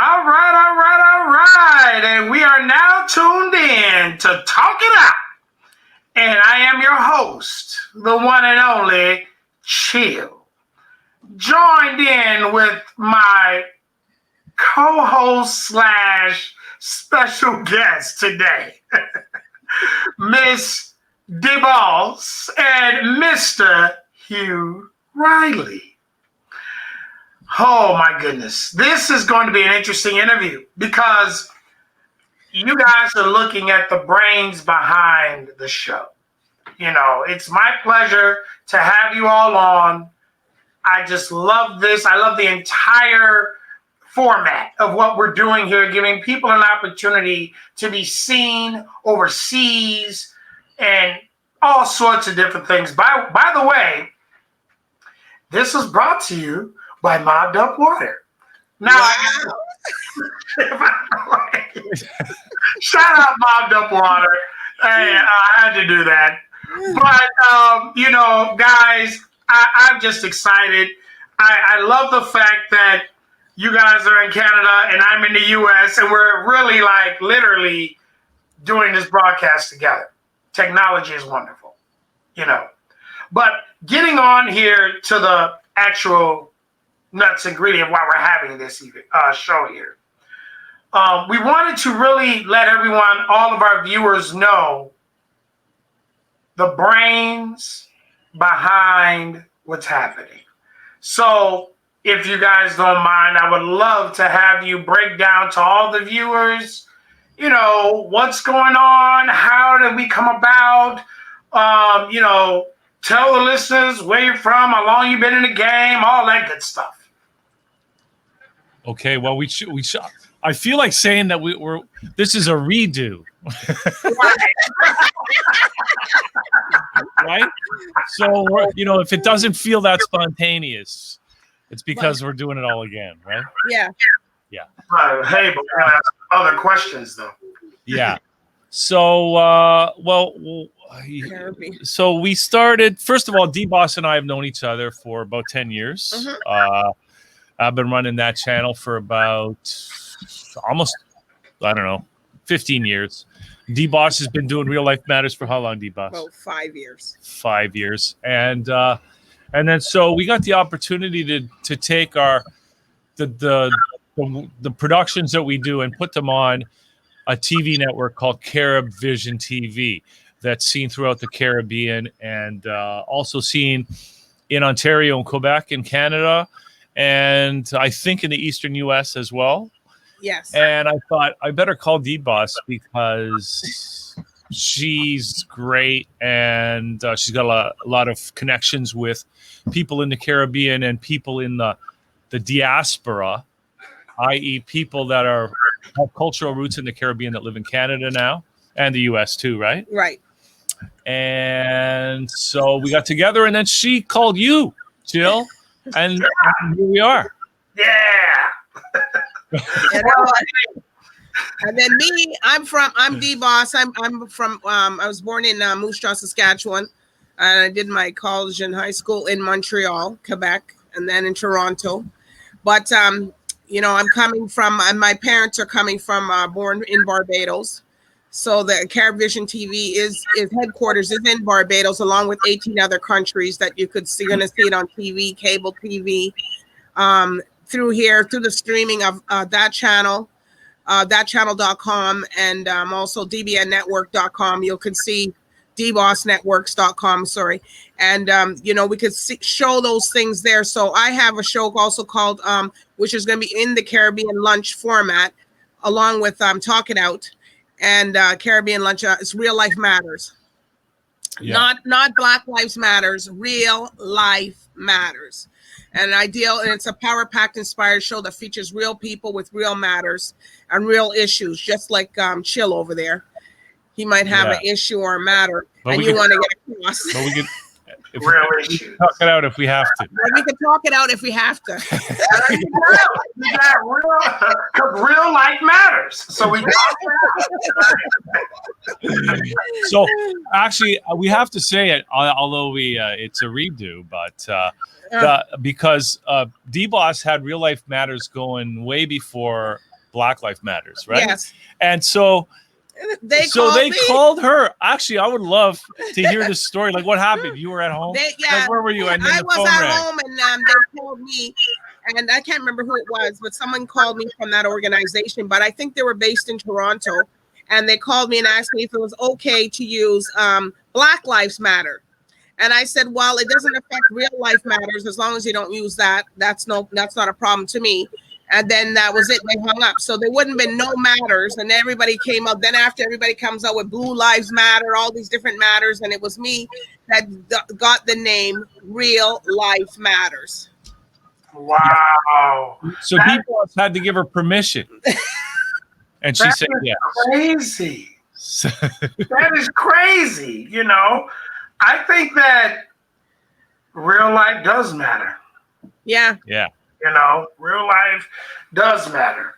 All right, all right, all right. And we are now tuned in to Talk It Out. And I am your host, the one and only Chill. Joined in with my co-host slash special guest today, Miss DeBoss and Mr. Hugh Riley. Oh my goodness. This is going to be an interesting interview because you guys are looking at the brains behind the show. You know, it's my pleasure to have you all on. I just love this. I love the entire format of what we're doing here, giving people an opportunity to be seen overseas and all sorts of different things. By the way, this is brought to you by Mobbed Up Water. Now, shout out Mobbed Up Water. Hey, I had to do that. But, you know, guys, I'm just excited. I love the fact that you guys are in Canada and I'm in the U.S. and we're really like literally doing this broadcast together. Technology is wonderful, you know. But getting on here to the actual nuts and ingredient why we're having this show here. We wanted to really let everyone, all of our viewers know the brains behind what's happening. So if you guys don't mind, I would love to have you break down to all the viewers, you know, what's going on, how did we come about, you know, tell the listeners where you're from, how long you've been in the game, all that good stuff. Okay, well, we I feel like saying that this is a redo. Right? So, you know, if it doesn't feel that spontaneous, it's because we're doing it all again, right? Yeah. Yeah. Hey, but we're going to ask other questions, though. Yeah. So, so we started, first of all, D-Boss and I have known each other for about 10 years. Mm-hmm. I've been running that channel for about almost, 15 years. D-Boss has been doing Real Life Matters for how long, D-Boss? About 5 years. 5 years. And then so we got the opportunity to take the productions that we do and put them on a TV network called CaribVision TV that's seen throughout the Caribbean and also seen in Ontario and Quebec in Canada, and I think in the Eastern U.S. as well. Yes. And I thought I better call D-Boss because she's great and she's got a lot of connections with people in the Caribbean and people in the diaspora, i.e. people that have cultural roots in the Caribbean that live in Canada now and the U.S. too, right? Right. And so we got together and then she called you, Jill, and here we are. Yeah. And then me, I'm D-Boss. I'm from, I was born in Moose Jaw, Saskatchewan. And I did my college and high school in Montreal, Quebec, and then in Toronto. But, you know, I'm coming from, and my parents are coming from, born in Barbados. So the CaribVision TV is headquarters is in Barbados, along with 18 other countries that you could see. You're going to see it on TV, cable TV, through the streaming of that channel, thatchannel.com, and also dbnnetwork.com. You can see dbossnetworks.com, sorry. And, you know, we could show those things there. So I have a show also called, which is going to be in the Caribbean lunch format, along with Talk It Out. And Caribbean lunch, it's Real Life Matters. Yeah. Not Black Lives Matters, Real Life Matters. And it's a power-packed inspired show that features real people with real matters and real issues, just like Chill over there. He might have an issue or a matter, and you want to get across. But we could talk it out if we have to. Well, we can talk it out if we have to. Real life matters. So we talk it out. So actually, we have to say it, although it's a redo, but because D-Boss had Real Life Matters going way before Black Lives Matters, right? Yes. And so they called her. Actually, I would love to hear the story. Like, what happened? You were at home? Like, where were you? And then I was at home, and they called me, and I can't remember who it was, but someone called me from that organization. But I think they were based in Toronto, and they called me and asked me if it was okay to use Black Lives Matter. And I said, well, it doesn't affect real life matters as long as you don't use that. That's not a problem to me. And then that was it. They hung up. So there wouldn't have been no matters. And everybody came out. Then after everybody comes out with Blue Lives Matter, all these different matters. And it was me that got the name Real Life Matters. Wow. So people had to give her permission. And she said yes. Crazy. That is crazy. You know, I think that real life does matter. Yeah. Yeah. You know, real life does matter.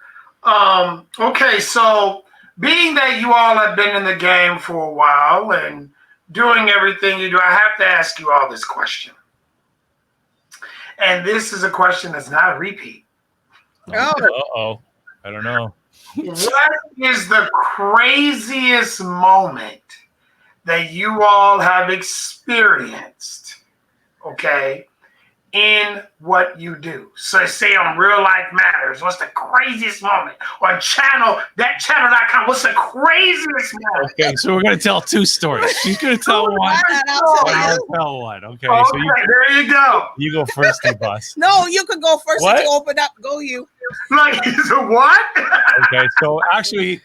Okay, so being that you all have been in the game for a while and doing everything you do, I have to ask you all this question. And this is a question that's not a repeat. Uh-oh. I don't know. What is the craziest moment that you all have experienced, okay, in what you do? So say on Real Life Matters, what's the craziest moment? On channel.com, what's the craziest moment? Okay, so we're going to tell two stories. She's going to tell one. I'll tell one. Okay, so there you go. You go first, boss. No, you could go first. If you open up. Go you. Like, so what? Okay, so actually...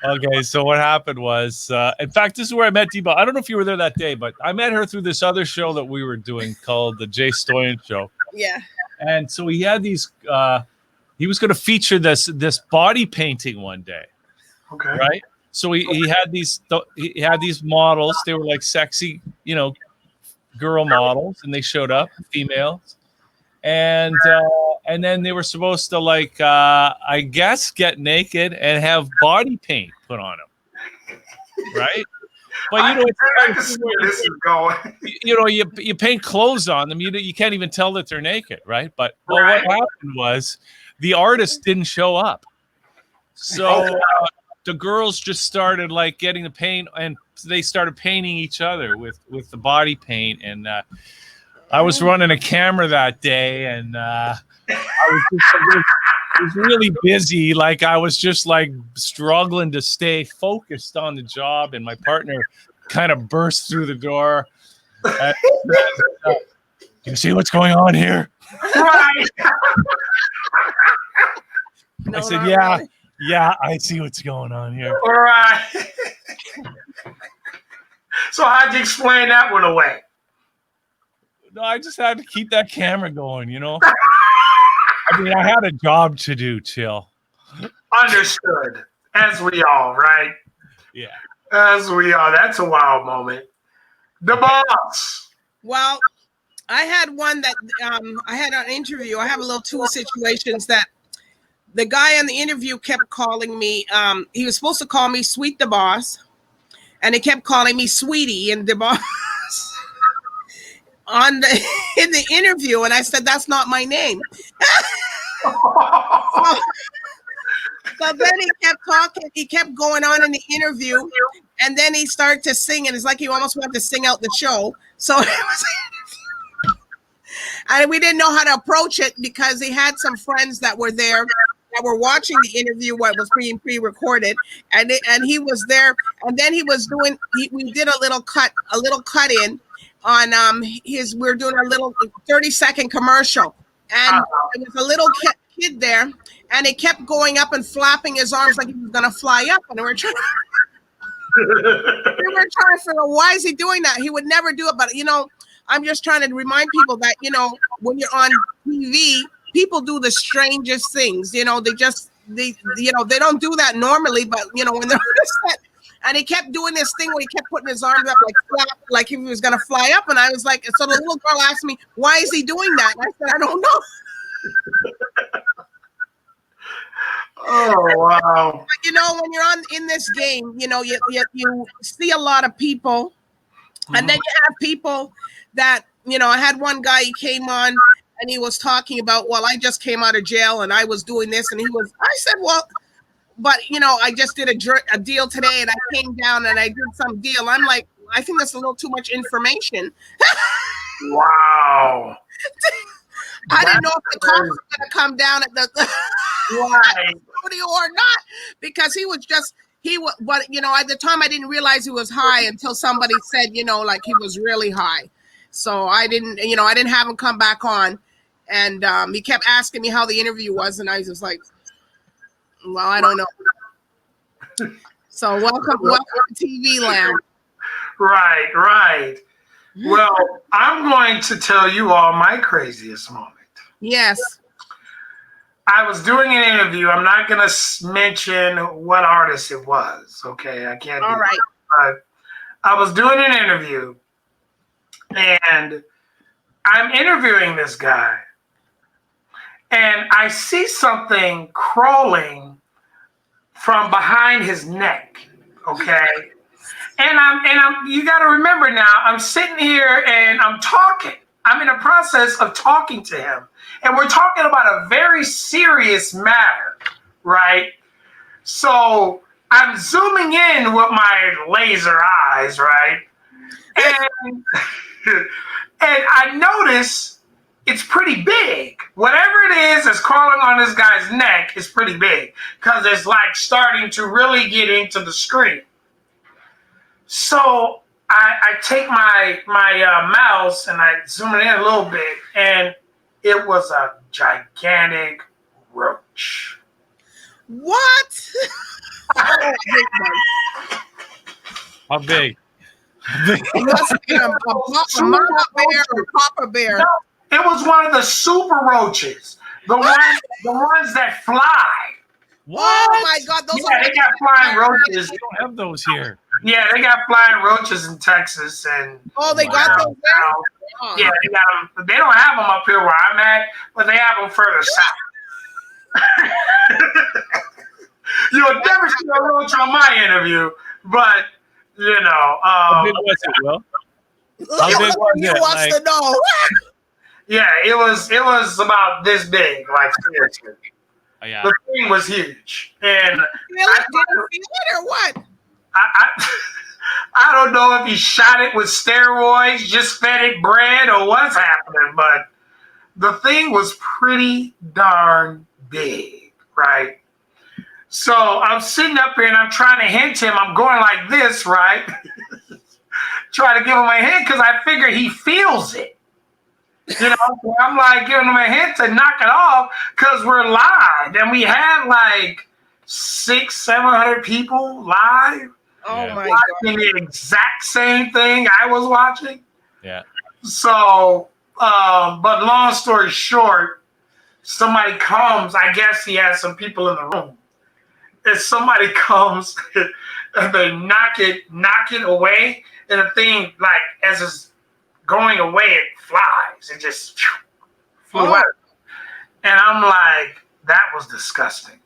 Okay, so what happened was, in fact, this is where I met Deba. I don't know if you were there that day, but I met her through this other show that we were doing called the Jay Stoyan Show. Yeah. And so he had these, he was going to feature this body painting one day. Okay. Right? So he had these models. They were like sexy, you know, girl models, and they showed up, females. And then they were supposed to, like, I guess, get naked and have body paint put on them, right? But you know, this is going. You know, you paint clothes on them. You can't even tell that they're naked, right? But what happened was the artist didn't show up, so the girls just started like getting the paint, and they started painting each other with the body paint. And I was running a camera that day, and I was really busy. Like, I was just like struggling to stay focused on the job, and my partner kind of burst through the door. And said, "Do you see what's going on here?" Right. I said, "Yeah, I see what's going on here." All right. So how'd you explain that one away? No, I just had to keep that camera going, you know. I mean, I had a job to do, Chill. Understood. As we all, right? Yeah. As we all. That's a wild moment. The boss. Well, I had one that I had an interview. I have a little two situations that the guy on the interview kept calling me. He was supposed to call me Sweet the Boss, and he kept calling me Sweetie and the Boss in the interview, and I said that's not my name. So then he kept talking. He kept going on in the interview, and then he started to sing, and it's like he almost wanted to sing out the show. So it was, and we didn't know how to approach it because he had some friends that were there that were watching the interview, what was being pre-recorded, and he was there, and then he was doing. We did a little cut in on we're doing a little 30-second commercial, and there was a little kid there, and he kept going up and flapping his arms like he was gonna fly up, and we were trying to figure out why is he doing that. He would never do it, but you know, I'm just trying to remind people that, you know, when you're on TV, people do the strangest things. You know, they don't do that normally, but you know, when they're on set. And he kept doing this thing where he kept putting his arms up like he was gonna fly up. And I was like, so the little girl asked me, why is he doing that? And I said, I don't know. Oh wow! But, you know, when you're in this game, you know, you see a lot of people, and then you have people that, you know, I had one guy, he came on and he was talking about, well, I just came out of jail and I was doing this, and I said, well, but I just did a deal today, and I came down and I did some deal. I'm like, I think that's a little too much information. Wow. I didn't know if the cops were going to come down at the studio or not, because but at the time I didn't realize he was high until somebody said, like he was really high. So I didn't have him come back on, and he kept asking me how the interview was, and I was just like, well, I don't know. So welcome to TV land. Right. Well, I'm going to tell you all my craziest moment. Yes. I was doing an interview. I'm not going to mention what artist it was. Okay, I can't. All right. But I was doing an interview, and I'm interviewing this guy, and I see something crawling from behind his neck. Okay. And I'm you got to remember now, I'm sitting here and I'm talking. I'm in the process of talking to him. And we're talking about a very serious matter, right? So I'm zooming in with my laser eyes, right? And I notice it's pretty big. Whatever it is that's crawling on this guy's neck is pretty big, because it's like starting to really get into the screen. So I take my mouse and I zoom it in a little bit, and it was a gigantic roach. What? How big? It must have been a mama bear or papa bear. No, it was one of the super roaches, the ones that fly. What? Oh my God! They got flying roaches. We don't have those here. Yeah, they got flying roaches in Texas, and they got those there. Oh. Yeah, they got them. They don't have them up here where I'm at, but they have them further south. You'll never see a roach on my interview, but how big was it, Will? How big was it? He wants to know. Yeah, it was about this big, like seriously. Oh, yeah. The thing was huge, and Did you feel it or what? I don't know if he shot it with steroids, just fed it bread, or what's happening, but the thing was pretty darn big, right? So I'm sitting up here and I'm trying to hint him. I'm going like this, right? Trying to give him a hint because I figure he feels it. I'm like giving him a hint to knock it off because we're live and we have like 600-700 people live. Oh my watching God. the exact same thing I was watching. Yeah. So, but long story short, somebody comes. I guess he has some people in the room. And somebody comes and they knock it away, and the thing, like as it's going away, it flies. It just flew out. And I'm like, that was disgusting.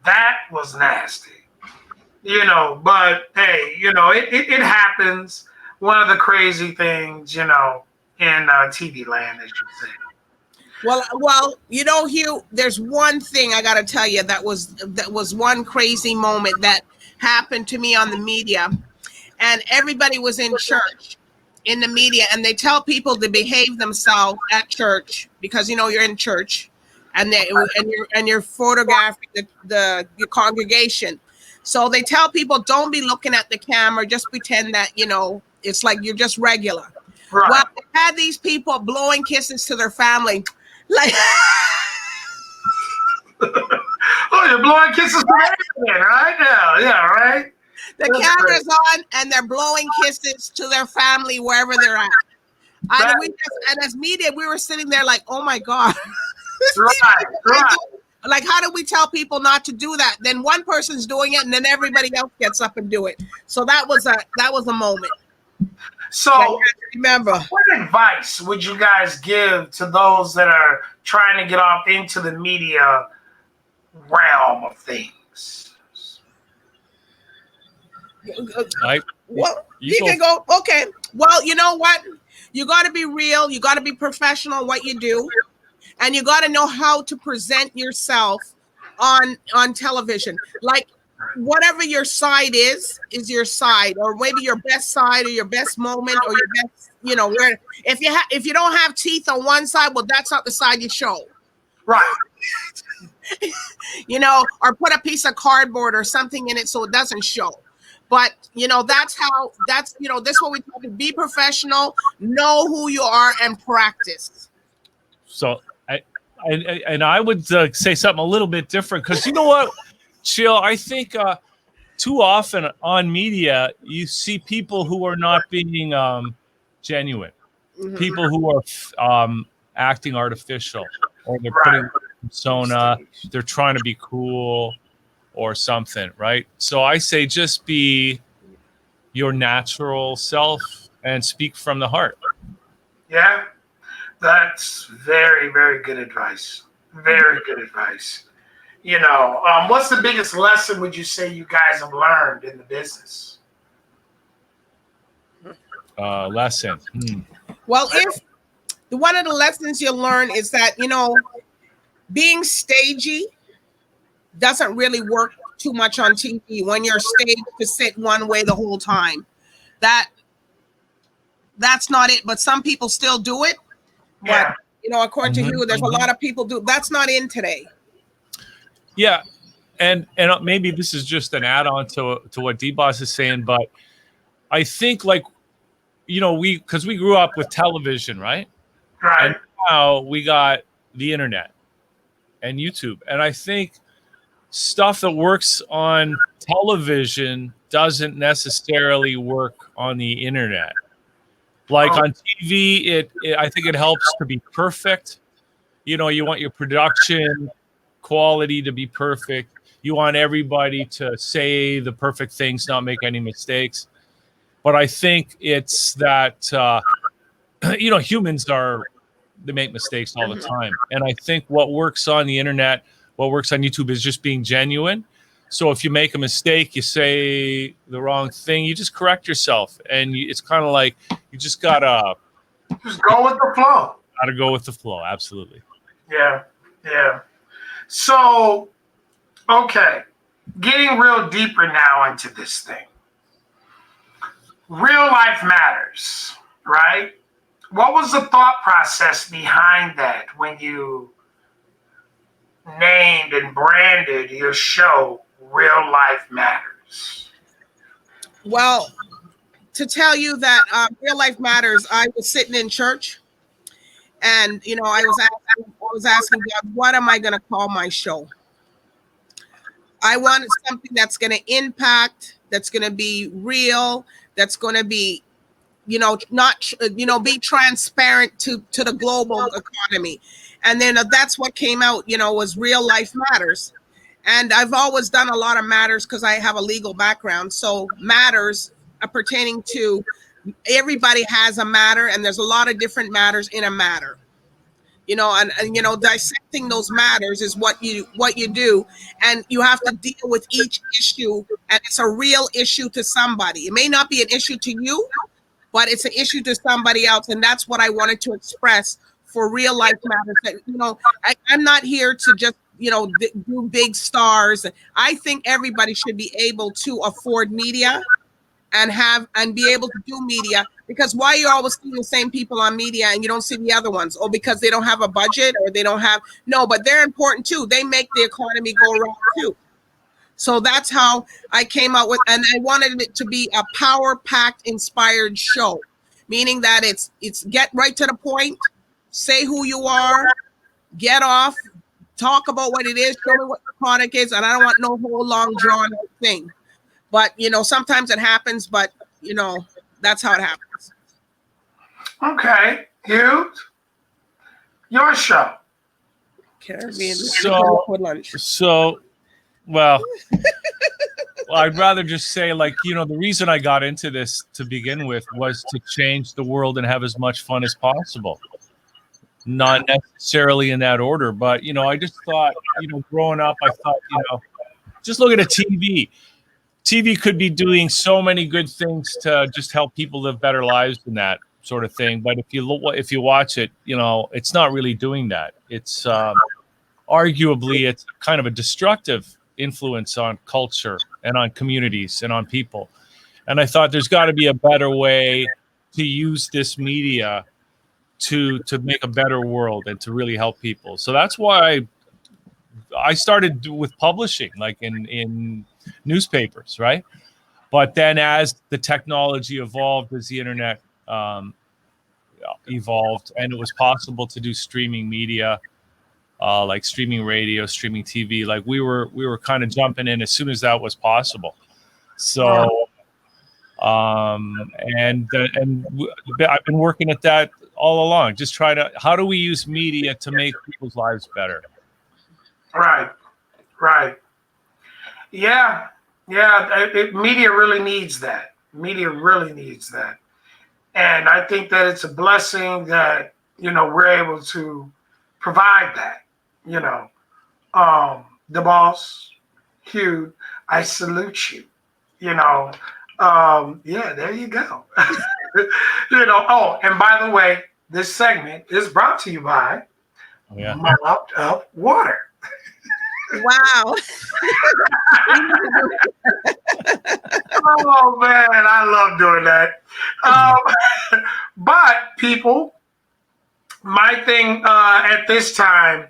That was nasty. But hey, it happens. One of the crazy things, in TV land, as you say. Well, Hugh, there's one thing I got to tell you that was one crazy moment that happened to me on the media, and everybody was in church, in the media, and they tell people to behave themselves at church because you're in church, and you're photographing your congregation. So they tell people don't be looking at the camera, just pretend that it's like you're just regular. Right. Well, they had these people blowing kisses to their family. Like, you're blowing kisses to everything, right? Yeah, right. The camera's on, and they're blowing kisses to their family wherever they're at. And as media, we were sitting there like, oh my God. Right. Like, how do we tell people not to do that? Then one person's doing it, and then everybody else gets up and do it. So that was a moment. So remember, what advice would you guys give to those that are trying to get off into the media realm of things? Well, you can go. Okay. Well, you know what? You got to be real. You got to be professional in what you do. And you got to know how to present yourself on television. Like whatever your side is your side, or maybe your best side or your best moment or your best, where if you don't have teeth on one side, well, that's not the side you show. Right. Or put a piece of cardboard or something in it so it doesn't show. But that's this is what we tell you: be professional, know who you are, and practice. So I would say something a little bit different, because you know what, Chill, I think too often on media you see people who are not being genuine, people who are acting artificial, or they're putting persona, they're trying to be cool or something, right? So I say just be your natural self and speak from the heart. Yeah, that's very, very good advice. Very good advice. What's the biggest lesson would you say you guys have learned in the business? Lesson. Well, if one of the lessons you learn is that, being stagey doesn't really work too much on TV when you're staged to sit one way the whole time. That's not it. But some people still do it. Yeah. But, according to you, there's a lot of people do. That's not in today. Yeah. And maybe this is just an add-on to what D-Boss is saying, but I think because we grew up with television, right? Right. And now we got the internet and YouTube. And I think stuff that works on television doesn't necessarily work on the internet. Like on TV, I think it helps to be perfect. You want your production quality to be perfect. You want everybody to say the perfect things, not make any mistakes. But I think it's that, humans they make mistakes all the time. And I think what works on the internet, what works on YouTube is just being genuine. So if you make a mistake, you say the wrong thing, you just correct yourself. And it's kind of like you just got to just go with the flow. Got to go with the flow. Absolutely. Yeah. Yeah. So, okay, getting real deeper now into this thing. Real life matters, right? What was the thought process behind that when you named and branded your show Real Life Matters? Well, to tell you that Real Life Matters, I was sitting in church, and I was asking God, what am I going to call my show? I wanted something that's going to impact, that's going to be real, that's going to be, not, be transparent to the global economy. And then that's what came out, was Real Life Matters. And I've always done a lot of matters because I have a legal background. So matters are pertaining to everybody has a matter, and there's a lot of different matters in a matter. And dissecting those matters is what you do, and you have to deal with each issue, and it's a real issue to somebody. It may not be an issue to you, but it's an issue to somebody else, and that's what I wanted to express for Real Life Matters. That I'm not here to just do big stars. I think everybody should be able to afford media and be able to do media, because why you always see the same people on media and you don't see the other ones? Or because they don't have a budget, or they don't have, but they're important too. They make the economy go around too. So that's how I came out with, and I wanted it to be a power-packed, inspired show, meaning that it's get right to the point, say who you are, get off, talk about what it is, show me what the product is, and I don't want no whole long drawn out thing. But, sometimes it happens, but, that's how it happens. Okay. Your show. Well, I'd rather just say, the reason I got into this to begin with was to change the world and have as much fun as possible. Not necessarily in that order, but, I just thought, growing up, I thought, just look at a TV. TV could be doing so many good things to just help people live better lives and that sort of thing. But if you watch it, it's not really doing that. It's arguably it's kind of a destructive influence on culture and on communities and on people. And I thought there's got to be a better way to use this media to make a better world and to really help people. So that's why I started with publishing, like in newspapers, right? But then as the technology evolved, as the internet evolved, and it was possible to do streaming media, like streaming radio, streaming TV, like we were kind of jumping in as soon as that was possible. So, and I've been working at that all along, just trying to, how do we use media to make people's lives better? Right. Yeah. Media really needs that. Media really needs that. And I think that it's a blessing that, we're able to provide that, the boss, Hugh, I salute you, yeah, there you go. Oh, and by the way, this segment is brought to you by Mopped Up Water. Wow. Oh man, I love doing that. But people, my thing at this time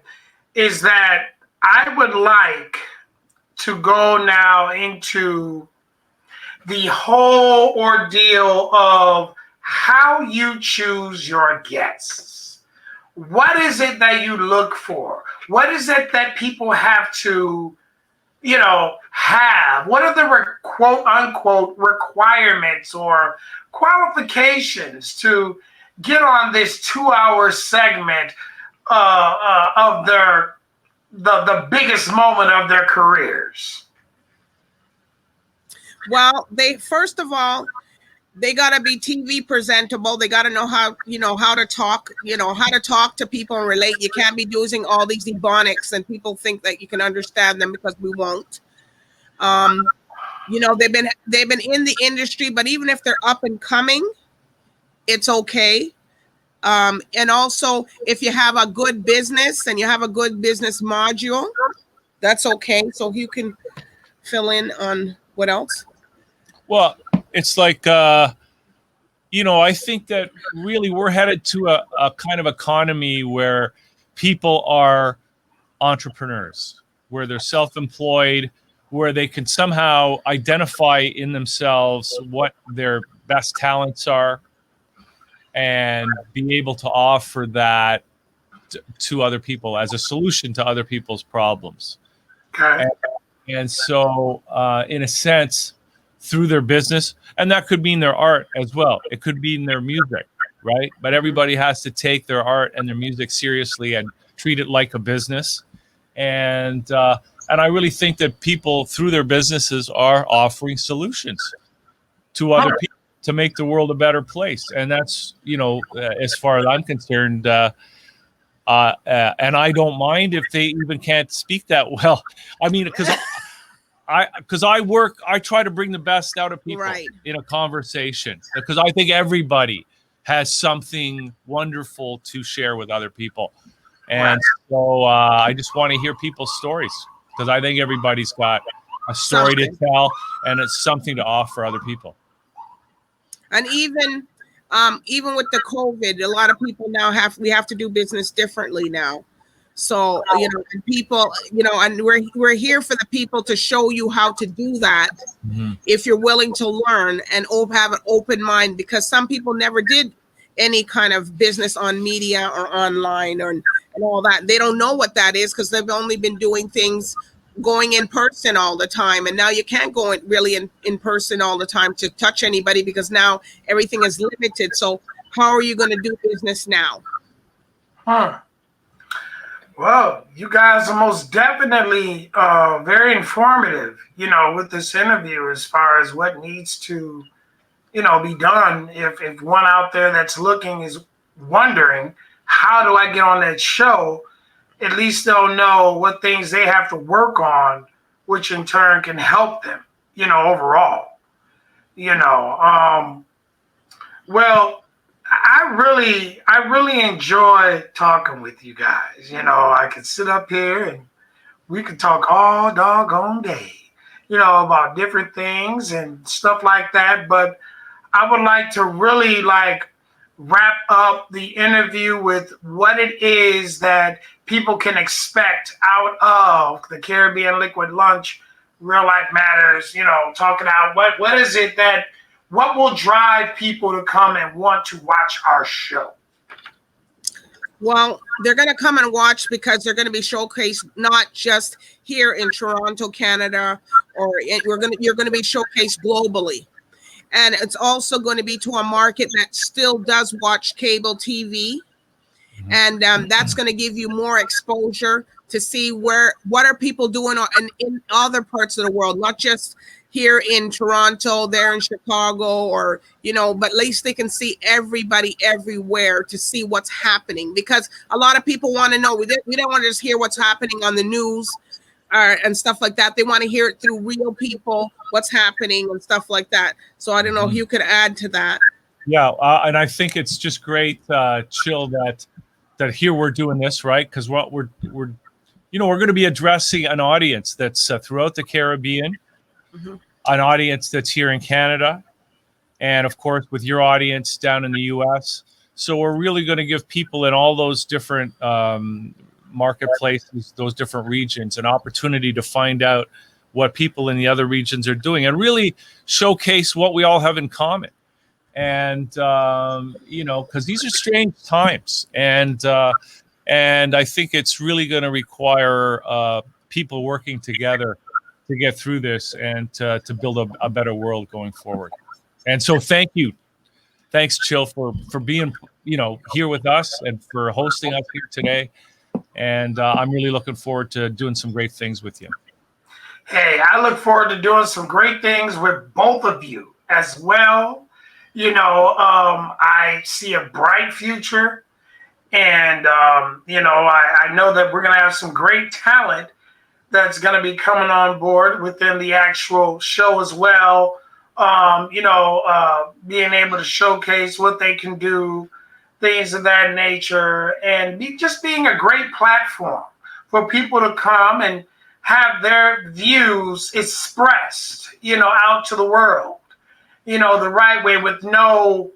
is that I would like to go now into the whole ordeal of how you choose your guests. What is it that you look for? What is it that people have to, have? What are the quote unquote requirements or qualifications to get on this 2-hour segment of the biggest moment of their careers? Well, first of all, they got to be TV presentable. They got to know how to talk, how to talk to people and relate. You can't be using all these ebonics and people think that you can understand them, because we won't. They've been in the industry, but even if they're up and coming, it's okay. And also, if you have a good business and you have a good business module, that's okay. So you can fill in on what else. Well, it's like, I think that really we're headed to a kind of economy where people are entrepreneurs, where they're self-employed, where they can somehow identify in themselves what their best talents are and be able to offer that to other people as a solution to other people's problems. Okay. And so, in a sense, through their business, and that could mean their art as well. It could mean their music, right? But everybody has to take their art and their music seriously and treat it like a business. And I really think that people through their businesses are offering solutions to other people to make the world a better place. And that's, as far as I'm concerned, and I don't mind if they even can't speak that well. I mean, because I try to bring the best out of people in a conversation, because I think everybody has something wonderful to share with other people. And so I just want to hear people's stories, because I think everybody's got a story to tell and it's something to offer other people. And even with the COVID, a lot of people now we have to do business differently now. So, and people, and we're here for the people to show you how to do that. Mm-hmm. If you're willing to learn and have an open mind, because some people never did any kind of business on media or online and all that. They don't know what that is, because they've only been doing things going in person all the time. And now you can't go in person all the time to touch anybody, because now everything is limited. So how are you going to do business now? Well, you guys are most definitely very informative, with this interview, as far as what needs to, be done. If one out there that's looking is wondering, how do I get on that show? At least they'll know what things they have to work on, which in turn can help them, overall. Well, I really enjoy talking with you guys. I could sit up here and we could talk all doggone day, about different things and stuff like that. But I would like to really wrap up the interview with what it is that people can expect out of the Caribbean Liquid Lunch, Real Life Matters, talking out what is it what will drive people to come and want to watch our show? Well, they're going to come and watch because they're going to be showcased not just here in Toronto, Canada, you're going to be showcased globally. And it's also going to be to a market that still does watch cable TV. And that's going to give you more exposure to see what are people doing in other parts of the world, not just here in Toronto, there in Chicago, but at least they can see everybody everywhere to see what's happening. Because a lot of people want to know, we don't want to just hear what's happening on the news and stuff like that. They want to hear it through real people, what's happening and stuff like that. So I don't know if you could add to that. Yeah, and I think it's just great, Chill, that here we're doing this, right? Because what we're going to be addressing an audience that's throughout the Caribbean, an audience that's here in Canada, and of course with your audience down in the U.S. So we're really going to give people in all those different marketplaces, those different regions, an opportunity to find out what people in the other regions are doing and really showcase what we all have in common. And because these are strange times, and I think it's really going to require people working together to get through this and to build a better world going forward. And so thanks, Chill, for being here with us and for hosting us here today. And I'm really looking forward to doing some great things with you. Hey, I look forward to doing some great things with both of you as well. I see a bright future, and I know that we're going to have some great talent that's going to be coming on board within the actual show as well. Being able to showcase what they can do, things of that nature, and being a great platform for people to come and have their views expressed, out to the world, the right way with no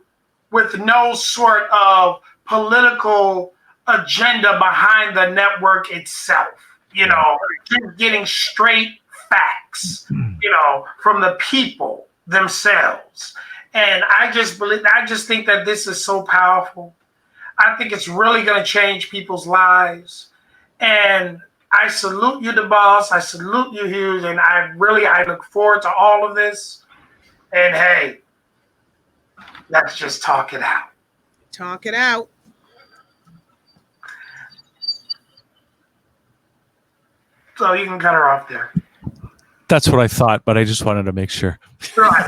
sort of political agenda behind the network itself, getting straight facts, from the people themselves. And I just think that this is so powerful. I think it's really going to change people's lives. And I salute you, the boss. I salute you, Hughes. And I look forward to all of this. And hey, let's just talk it out. Talk it out. So you can cut her off there. That's what I thought, but I just wanted to make sure. Right.